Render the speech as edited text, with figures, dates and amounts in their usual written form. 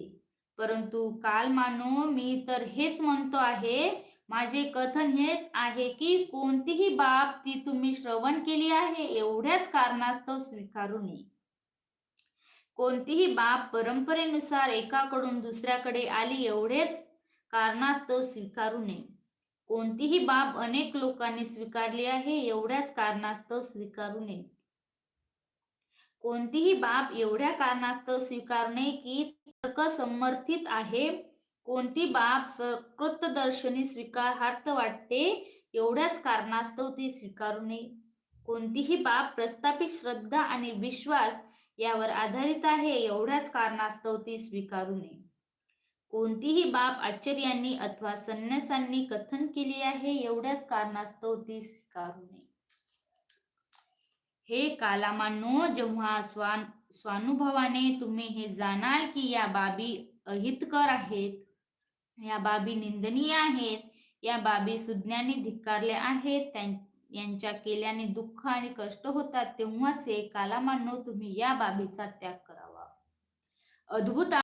दुसऱ्याकडे. परंतु कालमानो मी तर हेच म्हणतो आहे, माझे कथन हेच आहे की कोणतीही बाब ती तुम्ही श्रवण केली आहे एवढ्याच कारणास्तव स्वीकारू नये. कोणतीही बाब परंपरेनुसार एकाकडून दुसऱ्याकडे आली एवढेच कारणास्तव स्वीकारू नये. कोणतीही बाब अनेक लोकांनी स्वीकारली आहे एवढ्याच कारणास्तव स्वीकारू नये. कोणतीही बाब एवढ्या कारणास्तव स्वीकारू नये की तर्क समर्थित आहे. कोणती बाब सकृतदर्शनी स्वीकारार्थ वाटते एवढ्याच कारणास्तव ती स्वीकारू नये. कोणतीही बाब प्रस्थापित श्रद्धा आणि विश्वास यावर आधारित आहे एवढ्याच कारणास्तव ती स्वीकारू नये. कोणतीही बाब आचार्यांनी अथवा संन्यासांनी कथन केली आहे एवढ्याच कारणास्तव ती स्वीकारू नये. हे कालामानो, जेव्हा स्वानुभवाने तुम्ही हे जाणाल की या बाबी अहितकर आहेत, या बाबी निंदनीय आहेत, या बाबी सुज्ञांनी धिक्कारल्या आहेत, यांच्या केल्याने दुःख आणि कष्ट होतात, तेव्हाच हे कालामानो तुम्ही या बाबीचा त्याग करावा. अद्भुत